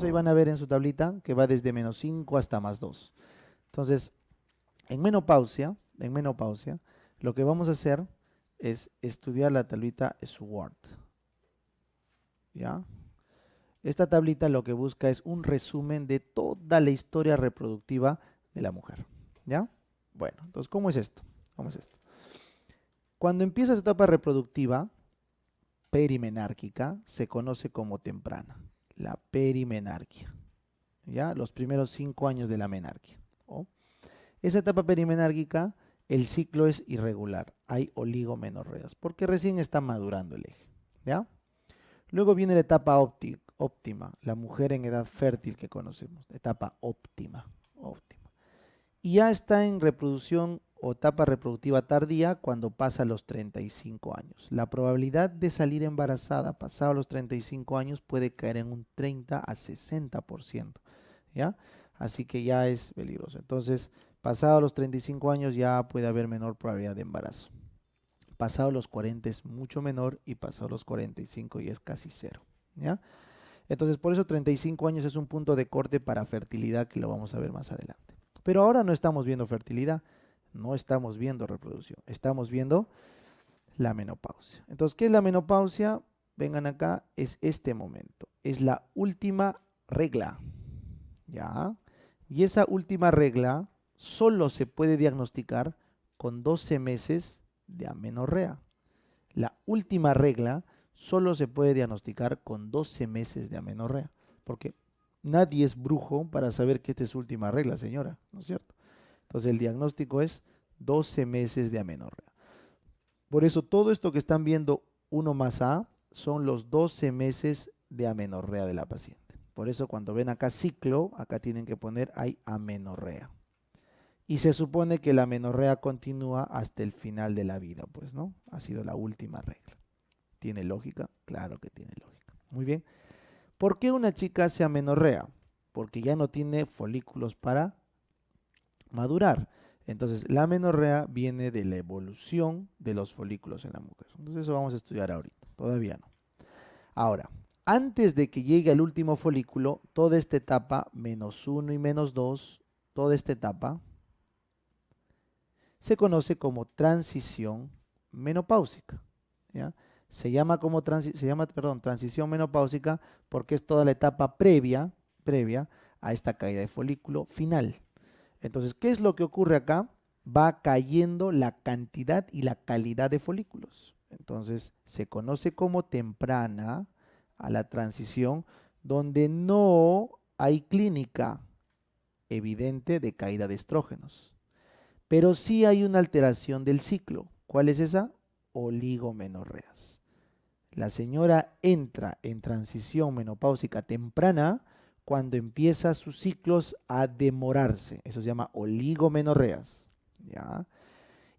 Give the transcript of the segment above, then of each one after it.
Eso ahí van a ver en su tablita que va desde -5 hasta +2. Entonces, en menopausia, lo que vamos a hacer es estudiar la tablita SWOT, ¿ya? Esta tablita lo que busca es un resumen de toda la historia reproductiva de la mujer, ¿ya? Bueno, entonces, ¿cómo es esto? ¿Cómo es esto? Cuando empieza su etapa reproductiva perimenárquica, se conoce como temprana, la perimenarquia, ¿ya? Los primeros 5 años de la menarquia. ¿Oh? Esa etapa perimenárquica, el ciclo es irregular, hay oligomenorreas, porque recién está madurando el eje, ¿ya? Luego viene la etapa óptima, la mujer en edad fértil que conocemos, etapa óptima, óptima. Y ya está en reproducción o etapa reproductiva tardía cuando pasa los 35 años. La probabilidad de salir embarazada pasado los 35 años puede caer en un 30 a 60%, ¿ya? Así que ya es peligroso. Entonces, pasado los 35 años ya puede haber menor probabilidad de embarazo. Pasado los 40 es mucho menor y pasado los 45 ya es casi cero, ¿ya? Entonces, por eso 35 años es un punto de corte para fertilidad que lo vamos a ver más adelante. Pero ahora no estamos viendo fertilidad, no estamos viendo reproducción, estamos viendo la menopausia. Entonces, ¿qué es la menopausia? Vengan acá, es este momento, es la última regla, ¿ya? Y esa última regla solo se puede diagnosticar con 12 meses de amenorrea. La última regla solo se puede diagnosticar con 12 meses de amenorrea, porque nadie es brujo para saber que esta es su última regla, señora, ¿no es cierto? Entonces el diagnóstico es 12 meses de amenorrea. Por eso todo esto que están viendo 1 más A son los 12 meses de amenorrea de la paciente. Por eso cuando ven acá ciclo, acá tienen que poner hay amenorrea. Y se supone que la amenorrea continúa hasta el final de la vida, pues, ¿no? Ha sido la última regla. ¿Tiene lógica? Claro que tiene lógica. Muy bien. ¿Por qué una chica se amenorrea? Porque ya no tiene folículos para madurar. Entonces, la amenorrea viene de la evolución de los folículos en la mujer. Entonces, eso vamos a estudiar ahorita. Todavía no. Ahora, antes de que llegue el último folículo, toda esta etapa, -1 y -2, toda esta etapa se conoce como transición menopáusica, ¿ya? Transición menopáusica porque es toda la etapa previa a esta caída de folículo final. Entonces, ¿qué es lo que ocurre acá? Va cayendo la cantidad y la calidad de folículos. Entonces, se conoce como temprana a la transición donde no hay clínica evidente de caída de estrógenos. Pero sí hay una alteración del ciclo. ¿Cuál es esa? Oligomenorreas. La señora entra en transición menopáusica temprana cuando empieza sus ciclos a demorarse. Eso se llama oligomenorreas, ¿ya?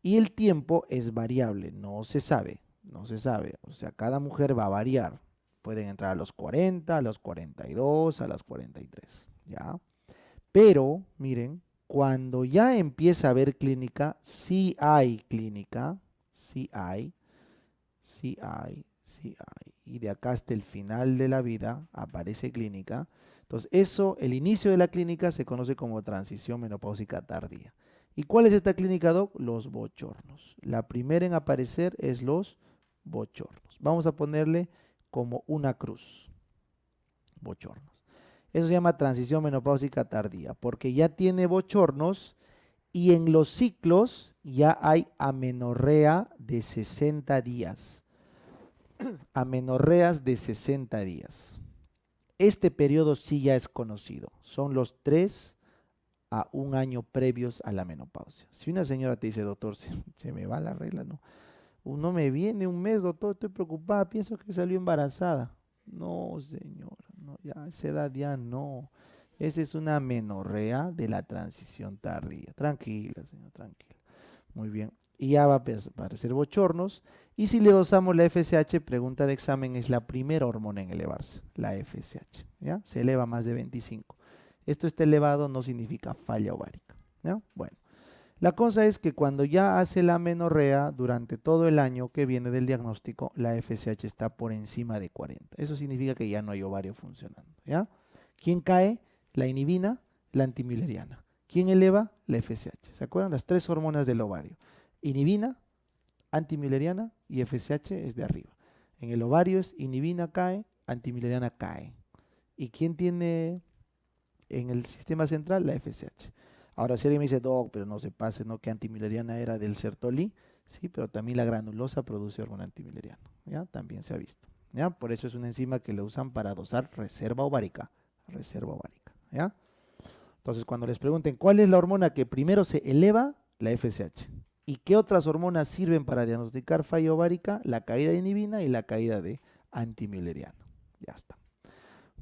Y el tiempo es variable, no se sabe, no se sabe. O sea, cada mujer va a variar. Pueden entrar a los 40, a los 42, a los 43, ¿ya? Pero, miren, cuando ya empieza a haber clínica, sí hay clínica, sí hay, sí hay, sí hay. Y de acá hasta el final de la vida aparece clínica. Entonces, eso, el inicio de la clínica se conoce como transición menopáusica tardía. ¿Y cuál es esta clínica, Doc? Los bochornos. La primera en aparecer es los bochornos. Vamos a ponerle como una cruz. Bochornos. Eso se llama transición menopáusica tardía, porque ya tiene bochornos y en los ciclos ya hay amenorrea de 60 días. Amenorreas de 60 días. Este periodo sí ya es conocido. Son los 3 a 1 año previos a la menopausia. Si una señora te dice, doctor, se me va la regla, no. No me viene un mes, doctor, estoy preocupada, pienso que salió embarazada. No, señora, no, ya a esa edad ya no. Esa es una amenorrea de la transición tardía. Tranquila, señor, tranquila. Muy bien. Y ya va a aparecer bochornos. Y si le dosamos la FSH, pregunta de examen, es la primera hormona en elevarse, la FSH. ¿Ya? Se eleva más de 25. Esto está elevado no significa falla ovárica. ¿Ya? Bueno. La cosa es que cuando ya hace la amenorrea durante todo el año que viene del diagnóstico, la FSH está por encima de 40. Eso significa que ya no hay ovario funcionando, ¿ya? ¿Quién cae? La inhibina, la antimülleriana. ¿Quién eleva? La FSH. ¿Se acuerdan? Las tres hormonas del ovario. Inhibina, antimülleriana y FSH es de arriba. En el ovario es inhibina cae, antimülleriana cae. ¿Y quién tiene en el sistema central? La FSH. Ahora, si alguien me dice, Doc, pero no se pase, ¿no? Que antimülleriana era del Sertoli, sí, pero también la granulosa produce hormona antimülleriana, ¿ya? También se ha visto, ¿ya? Por eso es una enzima que la usan para dosar reserva ovárica, ¿ya? Entonces, cuando les pregunten, ¿cuál es la hormona que primero se eleva? La FSH. ¿Y qué otras hormonas sirven para diagnosticar falla ovárica? La caída de inhibina y la caída de antimülleriano. Ya está.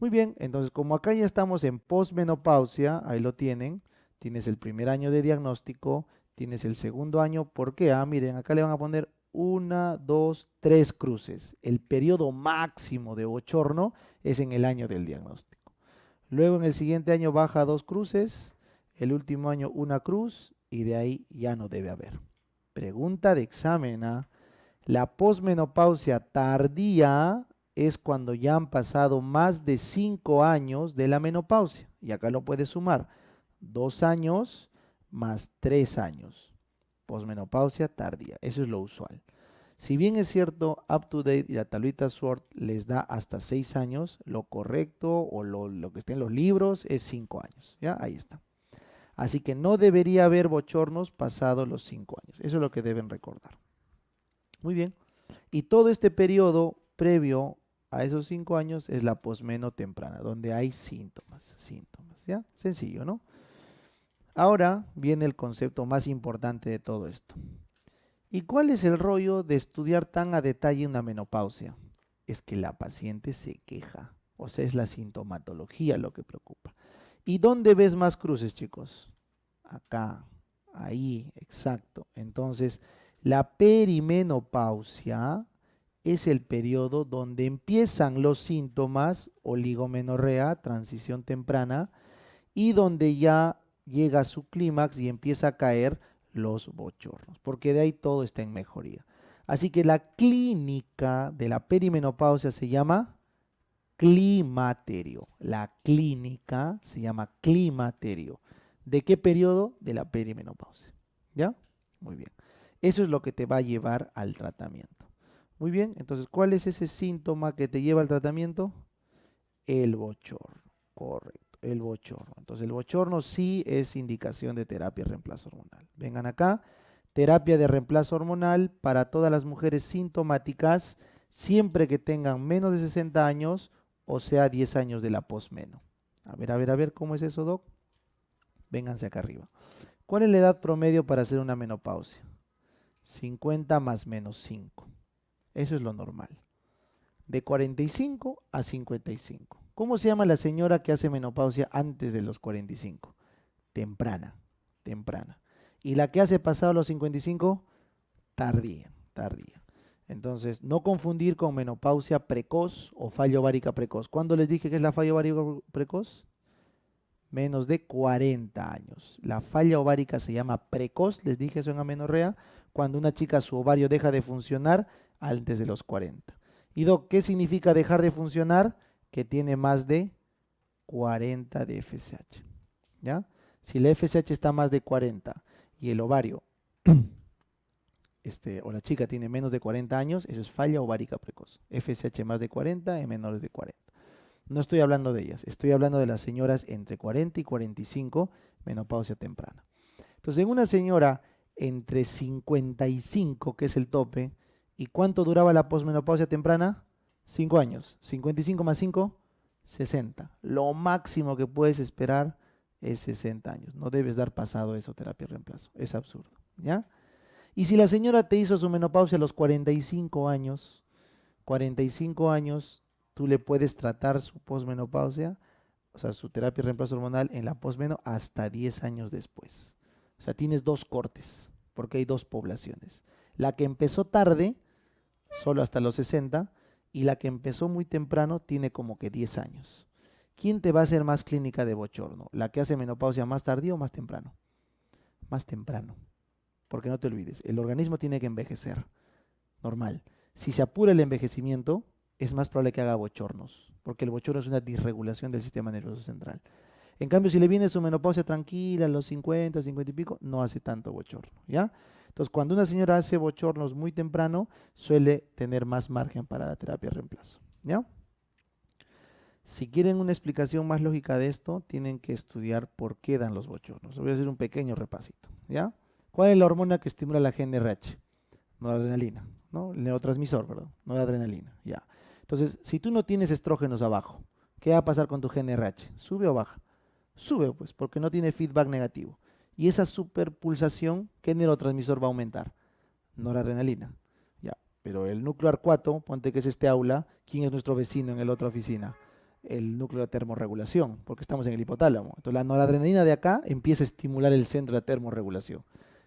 Muy bien, entonces como acá ya estamos en posmenopausia, ahí lo tienen, tienes el primer año de diagnóstico, tienes el segundo año, ¿por qué? Miren, acá le van a poner 1, 2, 3 cruces. El periodo máximo de bochorno es en el año del diagnóstico. Luego en el siguiente año baja 2 cruces, el último año 1 cruz y de ahí ya no debe haber. Pregunta de examen, ¿ah? La posmenopausia tardía es cuando ya han pasado más de 5 años de la menopausia. Y acá lo puedes sumar. 2 años más 3 años. Posmenopausia tardía. Eso es lo usual. Si bien es cierto, UpToDate y la tablita SWORD les da hasta 6 años, lo correcto o lo que está en los libros es 5 años. ¿Ya? Ahí está. Así que no debería haber bochornos pasados los 5 años. Eso es lo que deben recordar. Muy bien. Y todo este periodo previo a esos 5 años es la posmeno temprana, donde hay síntomas, ¿ya? Sencillo, ¿no? Ahora viene el concepto más importante de todo esto. ¿Y cuál es el rollo de estudiar tan a detalle una menopausia? Es que la paciente se queja, o sea, es la sintomatología lo que preocupa. ¿Y dónde ves más cruces, chicos? Acá, ahí, exacto. Entonces, la perimenopausia es el periodo donde empiezan los síntomas, oligomenorrea, transición temprana, y donde ya llega a su clímax y empieza a caer los bochornos, porque de ahí todo está en mejoría. Así que la clínica de la perimenopausia se llama climaterio. La clínica se llama climaterio. ¿De qué periodo? De la perimenopausia. ¿Ya? Muy bien. Eso es lo que te va a llevar al tratamiento. Muy bien, entonces, ¿cuál es ese síntoma que te lleva al tratamiento? El bochorno, correcto, el bochorno. Entonces, el bochorno sí es indicación de terapia de reemplazo hormonal. Vengan acá, terapia de reemplazo hormonal para todas las mujeres sintomáticas, siempre que tengan menos de 60 años, o sea, 10 años de la posmeno. A ver, ¿cómo es eso, Doc? Vénganse acá arriba. ¿Cuál es la edad promedio para hacer una menopausia? 50 más menos 5. Eso es lo normal. De 45 a 55. ¿Cómo se llama la señora que hace menopausia antes de los 45? Temprana, temprana. ¿Y la que hace pasado los 55? Tardía, tardía. Entonces, no confundir con menopausia precoz o falla ovárica precoz. ¿Cuándo les dije que es la falla ovárica precoz? Menos de 40 años. La falla ovárica se llama precoz, les dije eso en amenorrea, cuando una chica su ovario deja de funcionar antes de los 40. ¿Y Doc, qué significa dejar de funcionar? Que tiene más de 40 de FSH. ¿Ya? Si la FSH está más de 40 y el ovario o la chica tiene menos de 40 años, eso es falla ovárica precoz. FSH más de 40 en menores de 40. No estoy hablando de ellas, estoy hablando de las señoras entre 40 y 45, menopausia temprana. Entonces, en una señora entre 55, que es el tope, ¿y cuánto duraba la posmenopausia temprana? 5 años. 55 más 5, 60. Lo máximo que puedes esperar es 60 años. No debes dar pasado eso, terapia de reemplazo. Es absurdo, ¿ya? Y si la señora te hizo su menopausia a los 45 años, 45 años, tú le puedes tratar su posmenopausia, o sea, su terapia de reemplazo hormonal en la posmeno hasta 10 años después. O sea, tienes dos cortes, porque hay dos poblaciones. La que empezó tarde, solo hasta los 60, y la que empezó muy temprano tiene como que 10 años. ¿Quién te va a hacer más clínica de bochorno? ¿La que hace menopausia más tardío o más temprano? Más temprano. Porque no te olvides, el organismo tiene que envejecer. Normal. Si se apura el envejecimiento, es más probable que haga bochornos, porque el bochorno es una disregulación del sistema nervioso central. En cambio, si le viene su menopausia tranquila, a los 50, 50 y pico, no hace tanto bochorno, ¿ya? Entonces, cuando una señora hace bochornos muy temprano, suele tener más margen para la terapia de reemplazo, ¿ya? Si quieren una explicación más lógica de esto, tienen que estudiar por qué dan los bochornos. Voy a hacer un pequeño repasito, ¿ya? ¿Cuál es la hormona que estimula la GnRH? Noradrenalina, ¿no? El neurotransmisor, perdón, noradrenalina, ya. Entonces, si tú no tienes estrógenos abajo, ¿qué va a pasar con tu GnRH? ¿Sube o baja? Sube, pues, porque no tiene feedback negativo. Y esa superpulsación, ¿qué neurotransmisor va a aumentar? Noradrenalina, ya. Pero el núcleo arcuato, ponte que es este aula, ¿quién es nuestro vecino en la otra oficina? El núcleo de termorregulación, porque estamos en el hipotálamo. Entonces la noradrenalina de acá empieza a estimular el centro de la termorregulación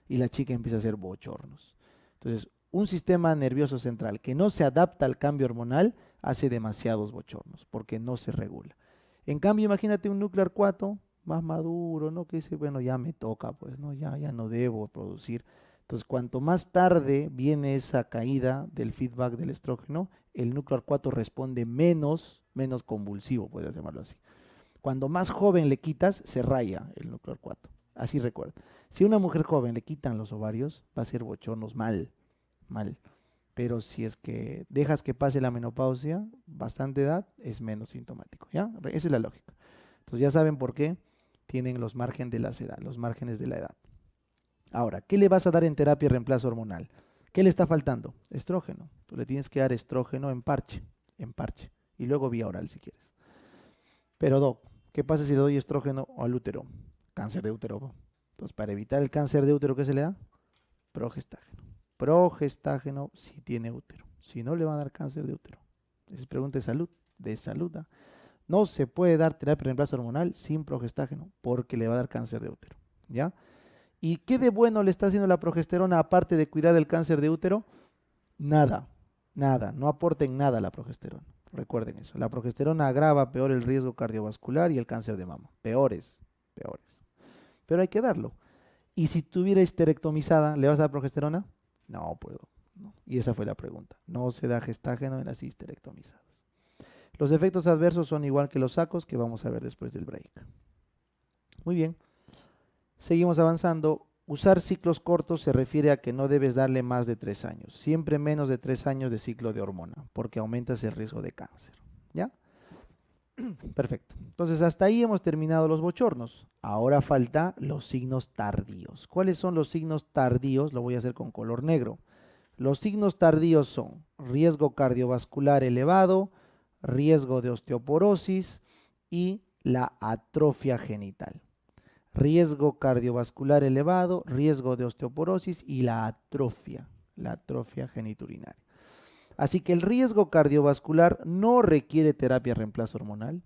y la chica empieza a hacer bochornos. Entonces, un sistema nervioso central que no se adapta al cambio hormonal hace demasiados bochornos porque no se regula. En cambio, imagínate un núcleo arcuato más maduro, ¿no? Que dice, bueno, ya me toca, pues, ¿no? Ya no debo producir. Entonces, cuanto más tarde viene esa caída del feedback del estrógeno, el núcleo arcuato responde menos convulsivo, podrías llamarlo así. Cuando más joven le quitas, se raya el núcleo arcuato. Así recuerda. Si a una mujer joven le quitan los ovarios, va a ser bochornos mal. Pero si es que dejas que pase la menopausia, bastante edad, es menos sintomático, ¿ya? Esa es la lógica. Entonces ya saben por qué tienen los márgenes de la edad, los márgenes de la edad. Ahora, ¿qué le vas a dar en terapia de reemplazo hormonal? ¿Qué le está faltando? Estrógeno. Tú le tienes que dar estrógeno en parche, y luego vía oral si quieres. Pero Doc, ¿qué pasa si le doy estrógeno al útero? Cáncer de útero. Entonces, para evitar el cáncer de útero, ¿qué se le da? Progestágeno. Progestágeno si tiene útero. Si no, le va a dar cáncer de útero. Esa es pregunta de salud. ¿Ah? No se puede dar terapia de reemplazo hormonal sin progestágeno porque le va a dar cáncer de útero. ¿Ya? ¿Y qué de bueno le está haciendo la progesterona aparte de cuidar del cáncer de útero? Nada, no aporta en nada la progesterona. Recuerden eso. La progesterona agrava peor el riesgo cardiovascular y el cáncer de mama. Peores. Pero hay que darlo. ¿Y si tuviera histerectomizada, le vas a dar progesterona? No puedo. No. Y esa fue la pregunta. No se da gestágeno en las histerectomizadas. Los efectos adversos son igual que los sacos que vamos a ver después del break. Muy bien. Seguimos avanzando. Usar ciclos cortos se refiere a que no debes darle más de 3 años. Siempre menos de 3 años de ciclo de hormona, porque aumentas el riesgo de cáncer. ¿Ya? Perfecto. Entonces hasta ahí hemos terminado los bochornos. Ahora falta los signos tardíos. ¿Cuáles son los signos tardíos? Lo voy a hacer con color negro. Los signos tardíos son riesgo cardiovascular elevado, riesgo de osteoporosis y la atrofia genital. Riesgo cardiovascular elevado, riesgo de osteoporosis y la atrofia geniturinaria. Así que el riesgo cardiovascular no requiere terapia de reemplazo hormonal.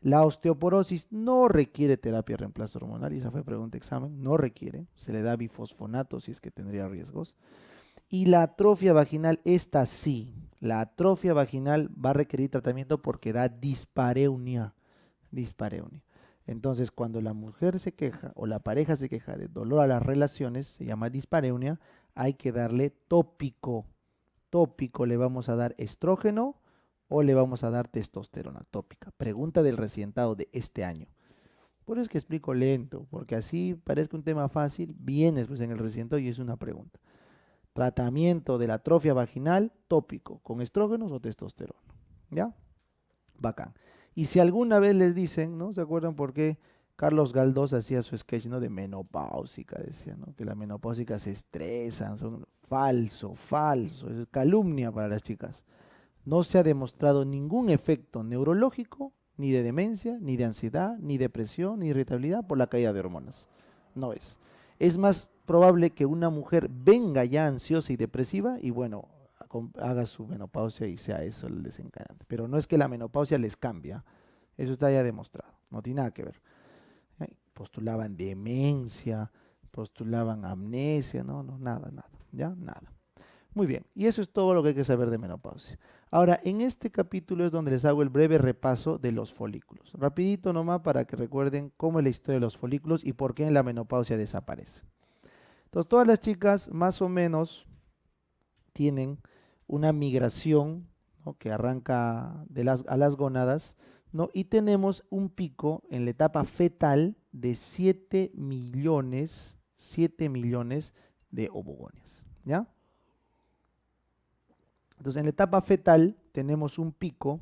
La osteoporosis no requiere terapia de reemplazo hormonal, y esa fue pregunta de examen, no requiere, se le da bifosfonato si es que tendría riesgos. Y la atrofia vaginal, esta sí, la atrofia vaginal va a requerir tratamiento porque da dispareunia. Entonces, cuando la mujer se queja o la pareja se queja de dolor a las relaciones, se llama dispareunia, hay que darle tópico. ¿Le vamos a dar estrógeno o le vamos a dar testosterona tópica? Pregunta del recientado de este año. Por eso es que explico lento, porque así parezca un tema fácil, vienes pues en el recientado y es una pregunta. Tratamiento de la atrofia vaginal tópico, ¿con estrógenos o testosterona? ¿Ya? Bacán. Y si alguna vez les dicen, ¿no? ¿Se acuerdan por qué Carlos Galdós hacía su sketch, ¿no? De menopáusica, decía, ¿no? Que las menopáusicas se estresan, son falso, es calumnia para las chicas. No se ha demostrado ningún efecto neurológico, ni de demencia, ni de ansiedad, ni depresión, ni irritabilidad por la caída de hormonas. No es. Es más probable que una mujer venga ya ansiosa y depresiva y bueno, haga su menopausia y sea eso el desencadenante. Pero no es que la menopausia les cambia, eso está ya demostrado, no tiene nada que ver. Postulaban demencia, postulaban amnesia, nada, nada. Muy bien, y eso es todo lo que hay que saber de menopausia. Ahora, en este capítulo es donde les hago el breve repaso de los folículos. Rapidito nomás para que recuerden cómo es la historia de los folículos y por qué en la menopausia desaparece. Entonces, todas las chicas más o menos tienen una migración, ¿no? Que arranca a las gónadas, ¿no? Y tenemos un pico en la etapa fetal de 7 millones de ovogonias, ¿ya? Entonces, en la etapa fetal tenemos un pico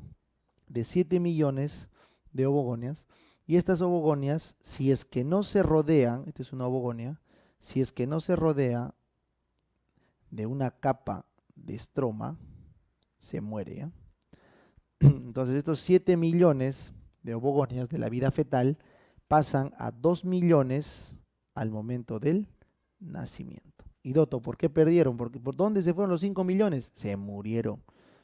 de 7 millones de ovogonias, y estas ovogonias, si es que no se rodean, esta es una ovogonia, si es que no se rodea de una capa de estroma, se muere, ¿ya? Entonces, estos 7 millones de ovogonias de la vida fetal pasan a 2 millones al momento del nacimiento. Y Doto, ¿por qué perdieron? Porque ¿por dónde se fueron los 5 millones? Se murieron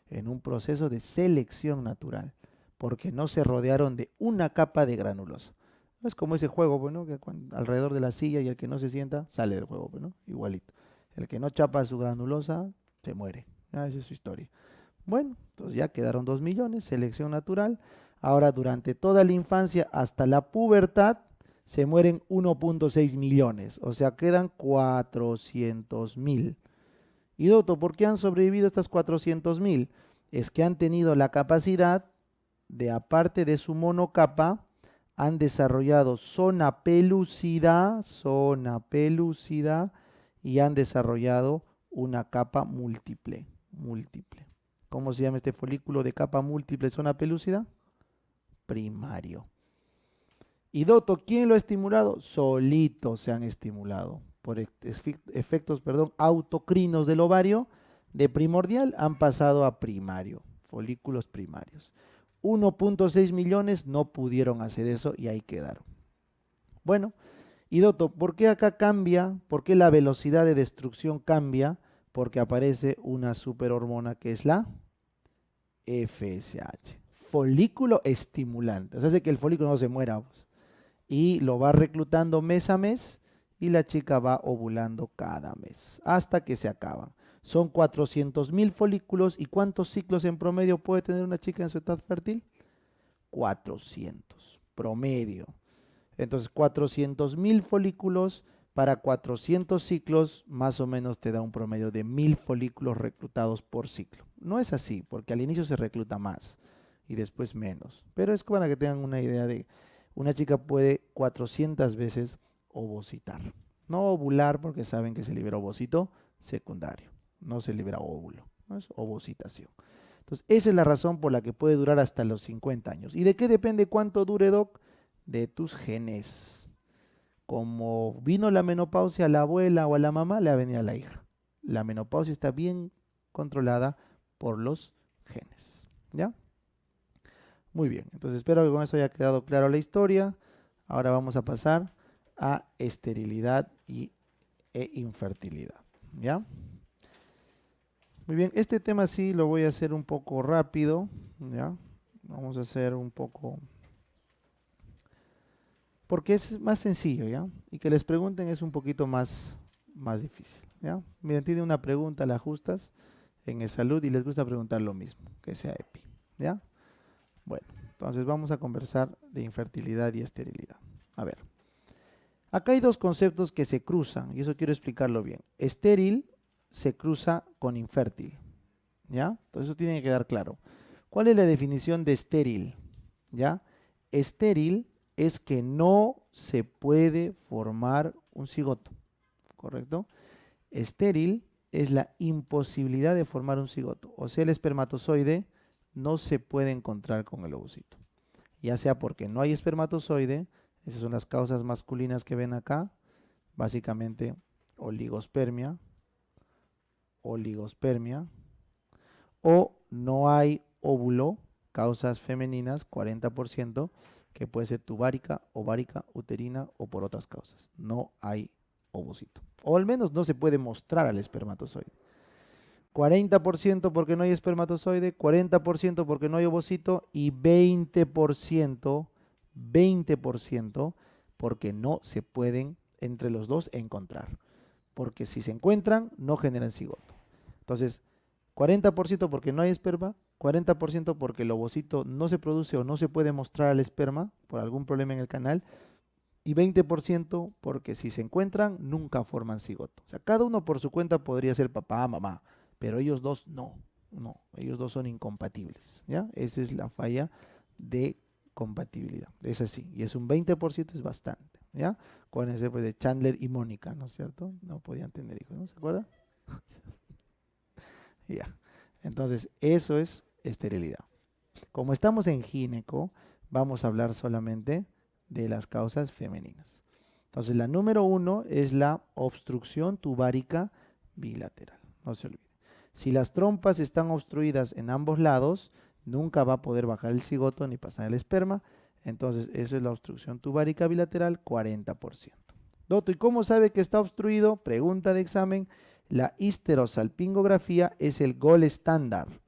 en un proceso de selección natural, porque no se rodearon de una capa de granulosa. Es como ese juego, bueno, que alrededor de la silla, y el que no se sienta sale del juego, bueno, igualito. El que no chapa su granulosa se muere. Esa es su historia. Bueno, entonces ya quedaron 2 millones, selección natural. Ahora, durante toda la infancia hasta la pubertad, se mueren 1.6 millones, o sea, quedan 400.000. Y Doto, ¿por qué han sobrevivido estas 400.000? Es que han tenido la capacidad de, aparte de su monocapa, han desarrollado zona pelúcida, y han desarrollado una capa múltiple. ¿Cómo se llama este folículo de capa múltiple, zona pelúcida? Primario. Y Doto, ¿quién lo ha estimulado? Solitos se han estimulado por efectos, autocrinos del ovario. De primordial han pasado a primario, folículos primarios. 1.6 millones no pudieron hacer eso y ahí quedaron. Bueno, y Doto, ¿por qué acá cambia? ¿Por qué la velocidad de destrucción cambia? Porque aparece una superhormona que es la FSH, folículo estimulante. O sea, hace que el folículo no se muera, pues, y lo va reclutando mes a mes, y la chica va ovulando cada mes hasta que se acaban. Son 400.000 folículos. ¿Y cuántos ciclos en promedio puede tener una chica en su etapa fértil? 400 promedio. Entonces, 400.000 folículos para 400 ciclos, más o menos te da un promedio de 1.000 folículos reclutados por ciclo. No es así, porque al inicio se recluta más y después menos. Pero es para que tengan una idea de, una chica puede 400 veces ovocitar. No ovular, porque saben que se libera ovocito secundario, no se libera óvulo, no es ovocitación. Entonces, esa es la razón por la que puede durar hasta los 50 años. ¿Y de qué depende cuánto dure, Doc? De tus genes. Como vino la menopausia a la abuela o a la mamá, le va a venir a la hija. La menopausia está bien controlada por los genes. ¿Ya? Muy bien, entonces espero que con eso haya quedado claro la historia. Ahora vamos a pasar a esterilidad e infertilidad. ¿Ya? Muy bien, este tema sí lo voy a hacer un poco rápido. ¿Ya? Vamos a hacer un poco, porque es más sencillo, ¿ya? Y que les pregunten es un poquito más difícil, ¿ya? Miren, tiene una pregunta, la ajustas en salud y les gusta preguntar lo mismo, que sea EPI, ¿ya? Bueno, entonces vamos a conversar de infertilidad y esterilidad. A ver, acá hay dos conceptos que se cruzan y eso quiero explicarlo bien. Estéril se cruza con infértil, ¿ya? Entonces eso tiene que quedar claro. ¿Cuál es la definición de estéril? ¿Ya? Estéril es que no se puede formar un cigoto, ¿correcto? Estéril es la imposibilidad de formar un cigoto, o sea, el espermatozoide no se puede encontrar con el ovocito, ya sea porque no hay espermatozoide, esas son las causas masculinas que ven acá, básicamente oligospermia, o no hay óvulo, causas femeninas, 40%, que puede ser tubárica, ovárica, uterina o por otras causas. No hay ovocito. O al menos no se puede mostrar al espermatozoide. 40% porque no hay espermatozoide, 40% porque no hay ovocito y 20% porque no se pueden entre los dos encontrar. Porque si se encuentran, no generan cigoto. Entonces, 40% porque no hay esperma, 40% porque el ovocito no se produce o no se puede mostrar al esperma por algún problema en el canal, y 20% porque si se encuentran nunca forman cigoto. O sea, cada uno por su cuenta podría ser papá, mamá, pero ellos dos no. No, ellos dos son incompatibles, ¿ya? Esa es la falla de compatibilidad. Es así, y es un 20%, es bastante, ¿ya? Acuérdense pues de Chandler y Mónica, ¿no es cierto? No podían tener hijos, ¿no se acuerdan? Ya. Entonces, eso es esterilidad. Como estamos en gineco, vamos a hablar solamente de las causas femeninas. Entonces, la número 1 es la obstrucción tubárica bilateral. No se olvide. Si las trompas están obstruidas en ambos lados, nunca va a poder bajar el cigoto ni pasar el esperma. Entonces, eso es la obstrucción tubárica bilateral, 40%. Doto, ¿y cómo sabe que está obstruido? Pregunta de examen. La histerosalpingografía es el gold estándar.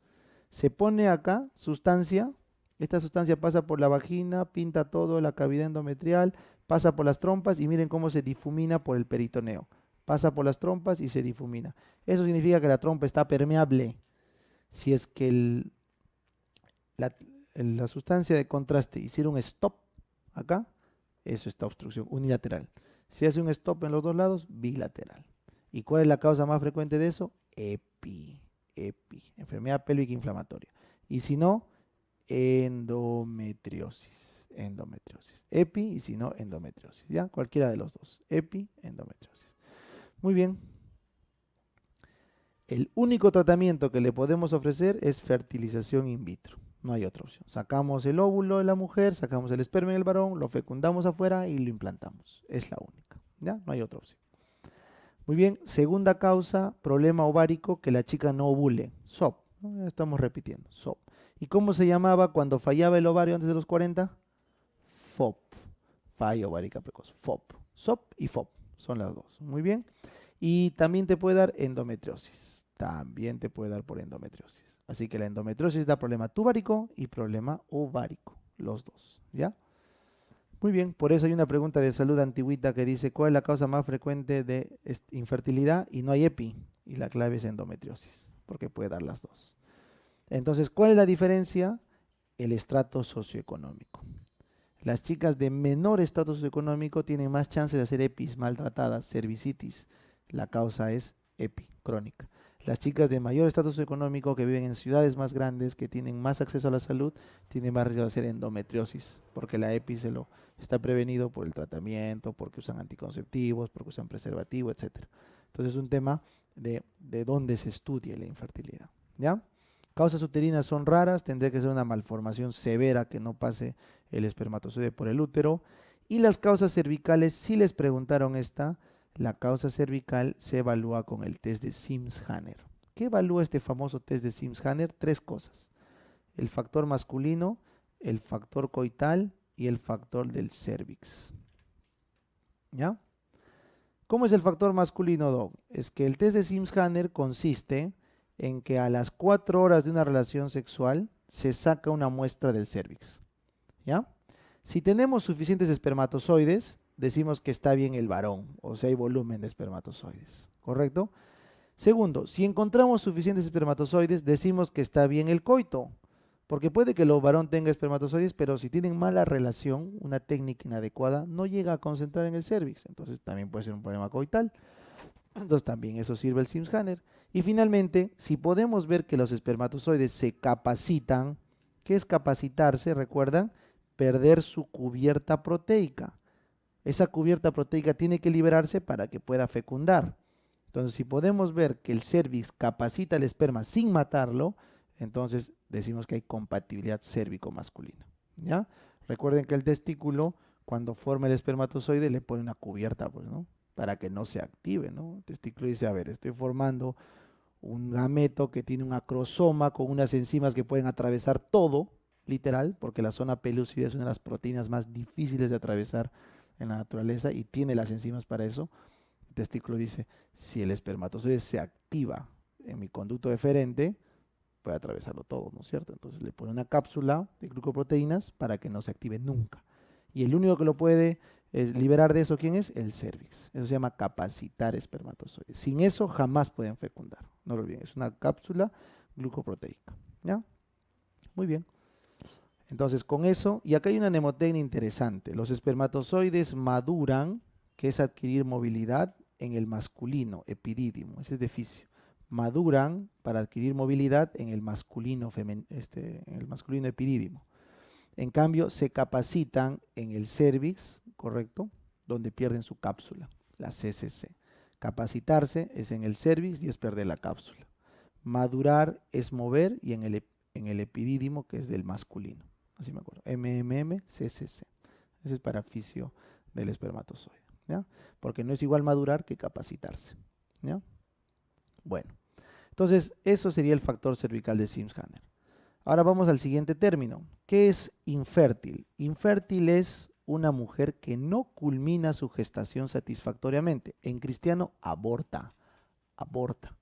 Se pone acá sustancia, esta sustancia pasa por la vagina, pinta todo la cavidad endometrial, pasa por las trompas y miren cómo se difumina por el peritoneo. Pasa por las trompas y se difumina. Eso significa que la trompa está permeable. Si es que la sustancia de contraste hiciera un stop acá, eso está obstrucción unilateral. Si hace un stop en los dos lados, bilateral. ¿Y cuál es la causa más frecuente de eso? Enfermedad pélvica inflamatoria. Y si no, endometriosis. Y si no, endometriosis. ¿Ya? Cualquiera de los dos. Endometriosis. Muy bien. El único tratamiento que le podemos ofrecer es fertilización in vitro. No hay otra opción. Sacamos el óvulo de la mujer, sacamos el esperma del varón, lo fecundamos afuera y lo implantamos. Es la única. ¿Ya? No hay otra opción. Muy bien, segunda causa, problema ovárico, que la chica no ovule. SOP, ¿no? Ya estamos repitiendo, SOP. ¿Y cómo se llamaba cuando fallaba el ovario antes de los 40? FOP, falla ovárica precoz, FOP. SOP y FOP, son las dos. Muy bien. Y también te puede dar endometriosis. También te puede dar por endometriosis. Así que la endometriosis da problema tubárico y problema ovárico, los dos, ¿ya? Muy bien, por eso hay una pregunta de salud antigüita que dice ¿cuál es la causa más frecuente de infertilidad? Y no hay EPI, y la clave es endometriosis, porque puede dar las dos. Entonces, ¿cuál es la diferencia? El estrato socioeconómico. Las chicas de menor estrato socioeconómico tienen más chance de hacer EPIs maltratadas, cervicitis. La causa es EPI, crónica. Las chicas de mayor estatus económico que viven en ciudades más grandes, que tienen más acceso a la salud, tienen más riesgo de hacer endometriosis, porque la EPI está prevenido por el tratamiento, porque usan anticonceptivos, porque usan preservativo, etc. Entonces es un tema de dónde se estudia la infertilidad, ¿ya? Causas uterinas son raras, tendría que ser una malformación severa que no pase el espermatozoide por el útero. Y las causas cervicales, si les preguntaron esta, la causa cervical se evalúa con el test de Sims-Hanner. ¿Qué evalúa este famoso test de Sims-Hanner? Tres cosas. El factor masculino, el factor coital y el factor del cervix. ¿Ya? ¿Cómo es el factor masculino, Doc? Es que el test de Sims-Hanner consiste en que a las 4 horas de una relación sexual se saca una muestra del cervix. ¿Ya? Si tenemos suficientes espermatozoides, decimos que está bien el varón, o sea, hay volumen de espermatozoides, ¿correcto? Segundo, si encontramos suficientes espermatozoides, decimos que está bien el coito, porque puede que el varón tenga espermatozoides, pero si tienen mala relación, una técnica inadecuada, no llega a concentrar en el cervix, entonces también puede ser un problema coital. Entonces también eso sirve el Sims-Hanner. Y finalmente, si podemos ver que los espermatozoides se capacitan, ¿qué es capacitarse? ¿Recuerdan? Perder su cubierta proteica. Esa cubierta proteica tiene que liberarse para que pueda fecundar. Entonces, si podemos ver que el cervix capacita el esperma sin matarlo, entonces decimos que hay compatibilidad cérvico-masculina. ¿Ya? Recuerden que el testículo, cuando forma el espermatozoide, le pone una cubierta, pues, ¿no? Para que no se active, ¿no? El testículo dice, a ver, estoy formando un gameto que tiene un acrosoma con unas enzimas que pueden atravesar todo, literal, porque la zona pelúcida es una de las proteínas más difíciles de atravesar en la naturaleza y tiene las enzimas para eso. El testículo dice, si el espermatozoide se activa en mi conducto deferente, puede atravesarlo todo, ¿no es cierto? Entonces le pone una cápsula de glucoproteínas para que no se active nunca. Y el único que lo puede liberar de eso, ¿quién es? El cervix. Eso se llama capacitar espermatozoides. Sin eso jamás pueden fecundar. No lo olviden, es una cápsula glucoproteica. ¿Ya? Muy bien. Entonces con eso, y acá hay una mnemotecnia interesante. Los espermatozoides maduran, que es adquirir movilidad, en el masculino, epidídimo, ese es de fisio. maduran para adquirir movilidad en el masculino, en el masculino epidídimo. En cambio, se capacitan en el cérvix, ¿correcto? Donde pierden su cápsula, la CCC. Capacitarse es en el cérvix y es perder la cápsula. Madurar es mover y en el epidídimo, que es del masculino. Así me acuerdo. CCC. Ese es para fisio del espermatozoide, ¿ya? Porque no es igual madurar que capacitarse, ¿ya? Bueno, entonces eso sería el factor cervical de Sims-Hanner. Ahora vamos al siguiente término. ¿Qué es infértil? Infértil es una mujer que no culmina su gestación satisfactoriamente. En cristiano, aborta. Aborta.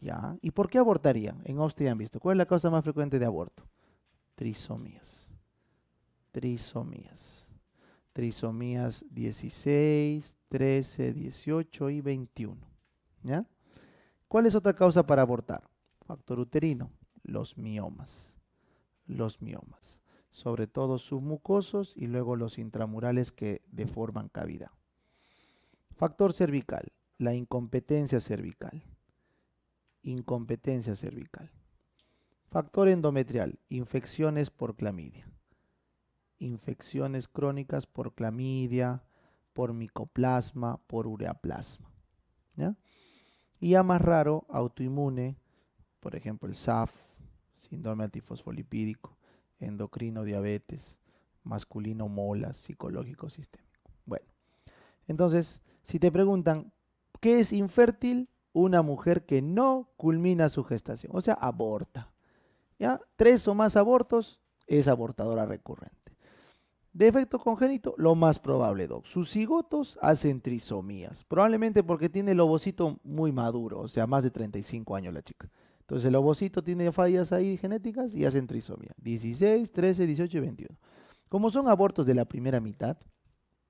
¿Ya? ¿Y por qué abortarían? En Austria han visto. ¿Cuál es la causa más frecuente de aborto? Trisomías. Trisomías. Trisomías 16, 13, 18 y 21. ¿Ya? ¿Cuál es otra causa para abortar? Factor uterino. Los miomas. Los miomas. Sobre todo submucosos y luego los intramurales que deforman cavidad. Factor cervical. La incompetencia cervical. Incompetencia cervical. Factor endometrial, infecciones por clamidia. Infecciones crónicas por clamidia, por micoplasma, por ureaplasma. ¿Ya? Y ya más raro, autoinmune, por ejemplo el SAF, síndrome antifosfolipídico, endocrino diabetes, masculino molas, psicológico sistémico. Bueno, entonces, si te preguntan, ¿qué es infértil? Una mujer que no culmina su gestación, o sea, aborta. ¿Ya? 3 o más abortos es abortadora recurrente. Defecto congénito, lo más probable, doc. Sus cigotos hacen trisomías, probablemente porque tiene el ovocito muy maduro, o sea, más de 35 años la chica. Entonces el ovocito tiene fallas ahí genéticas y hacen trisomía. 16, 13, 18 y 21. Como son abortos de la primera mitad,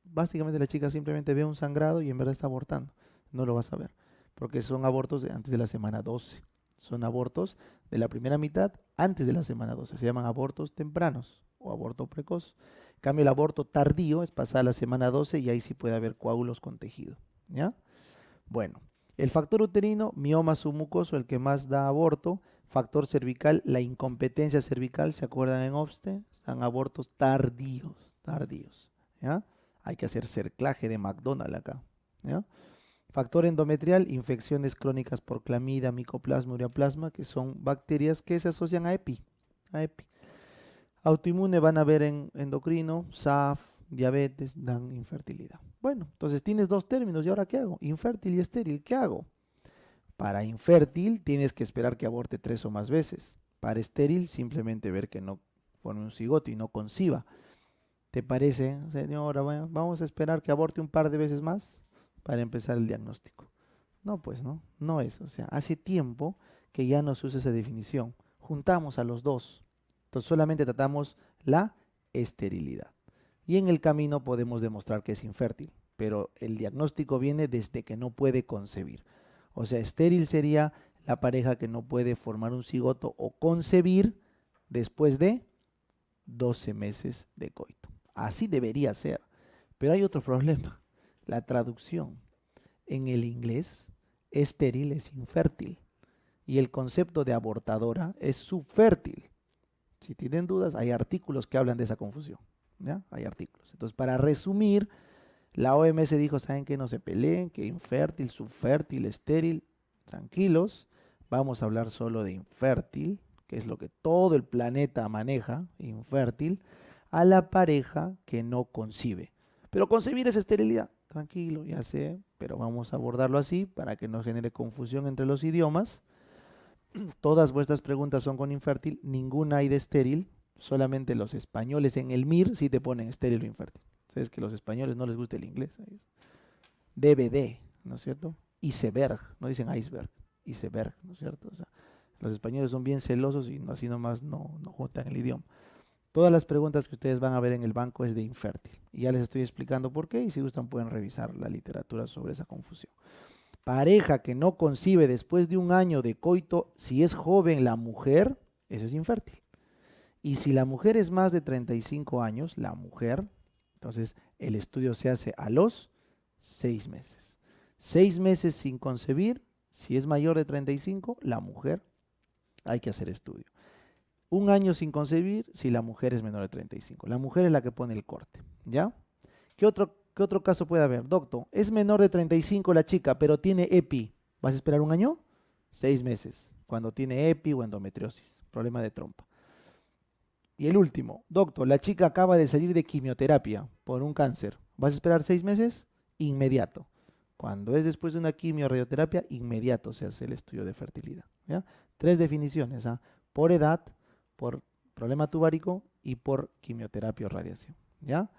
básicamente la chica simplemente ve un sangrado y en verdad está abortando. No lo vas a ver, porque son abortos antes de la semana 12. Son abortos de la primera mitad antes de la semana 12. Se llaman abortos tempranos o aborto precoz. En cambio, el aborto tardío es pasada la semana 12 y ahí sí puede haber coágulos con tejido, ¿ya? Bueno, el factor uterino, mioma submucoso, el que más da aborto. Factor cervical, la incompetencia cervical, ¿se acuerdan en OBSTE? Son abortos tardíos, ¿ya? Hay que hacer cerclaje de McDonald acá, ¿ya? Factor endometrial, infecciones crónicas por clamidia, micoplasma, ureaplasma, que son bacterias que se asocian a EPI. Autoinmune van a ver en endocrino, SAF, diabetes, dan infertilidad. Bueno, entonces tienes 2 términos, ¿y ahora qué hago? Infértil y estéril, ¿qué hago? Para infértil tienes que esperar que aborte 3 o más veces. Para estéril, simplemente ver que no forme un cigoto y no conciba. ¿Te parece, señora? Bueno, vamos a esperar que aborte un par de veces más para empezar el diagnóstico. No, pues no es. O sea, hace tiempo que ya no se usa esa definición. Juntamos a los dos. Entonces solamente tratamos la esterilidad. Y en el camino podemos demostrar que es infértil, pero el diagnóstico viene desde que no puede concebir. O sea, estéril sería la pareja que no puede formar un cigoto o concebir después de 12 meses de coito. Así debería ser. Pero hay otro problema, la traducción. En el inglés, estéril es infértil y el concepto de abortadora es subfértil. Si tienen dudas, hay artículos que hablan de esa confusión, ¿ya? Hay artículos. Entonces, para resumir, la OMS dijo, ¿saben qué? No se peleen, que infértil, subfértil, estéril, tranquilos. Vamos a hablar solo de infértil, que es lo que todo el planeta maneja, infértil, a la pareja que no concibe. Pero concebir es esterilidad. Tranquilo, ya sé, pero vamos a abordarlo así para que no genere confusión entre los idiomas. Todas vuestras preguntas son con infértil, ninguna hay de estéril, solamente los españoles en el MIR sí te ponen estéril o infértil. Sabes que a los españoles no les gusta el inglés. DVD, ¿no es cierto? Iceberg, no dicen iceberg, iceberg, ¿no es cierto? O sea, los españoles son bien celosos y así nomás no juntan el idioma. Todas las preguntas que ustedes van a ver en el banco es de infértil. Y ya les estoy explicando por qué y si gustan pueden revisar la literatura sobre esa confusión. Pareja que no concibe después de un año de coito, si es joven la mujer, eso es infértil. Y si la mujer es más de 35 años, la mujer, entonces el estudio se hace a los 6 meses. 6 meses sin concebir, Si es mayor de 35, la mujer, hay que hacer estudio. 1 año sin concebir si la mujer es menor de 35. La mujer es la que pone el corte, ¿ya? ¿Qué otro caso puede haber? Doctor, es menor de 35 la chica, pero tiene EPI. ¿Vas a esperar 1 año? 6 meses, cuando tiene EPI o endometriosis, problema de trompa. Y el último, doctor, la chica acaba de salir de quimioterapia por un cáncer. ¿Vas a esperar 6 meses? Inmediato. Cuando es después de una quimio o radioterapia, inmediato se hace el estudio de fertilidad, ¿ya? 3 definiciones, ¿ah? Por edad, por problema tubárico y por quimioterapia o radiación, ¿ya?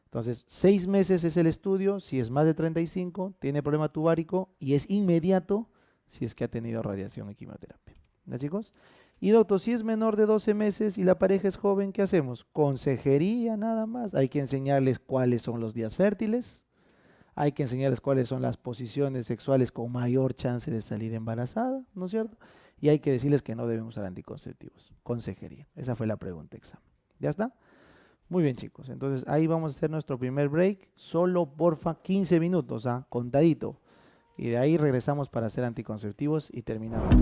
Entonces, 6 meses es el estudio, si es más de 35, tiene problema tubárico y es inmediato si es que ha tenido radiación y quimioterapia. ¿Ya, chicos? Y doctor, si es menor de 12 meses y la pareja es joven, ¿qué hacemos? Consejería nada más. Hay que enseñarles cuáles son los días fértiles, hay que enseñarles cuáles son las posiciones sexuales con mayor chance de salir embarazada, ¿no es cierto? Y hay que decirles que no deben usar anticonceptivos. Consejería. Esa fue la pregunta examen. ¿Ya está? Muy bien, chicos. Entonces ahí vamos a hacer nuestro primer break. Solo, porfa, 15 minutos, ¿ah? Contadito. Y de ahí regresamos para hacer anticonceptivos y terminamos.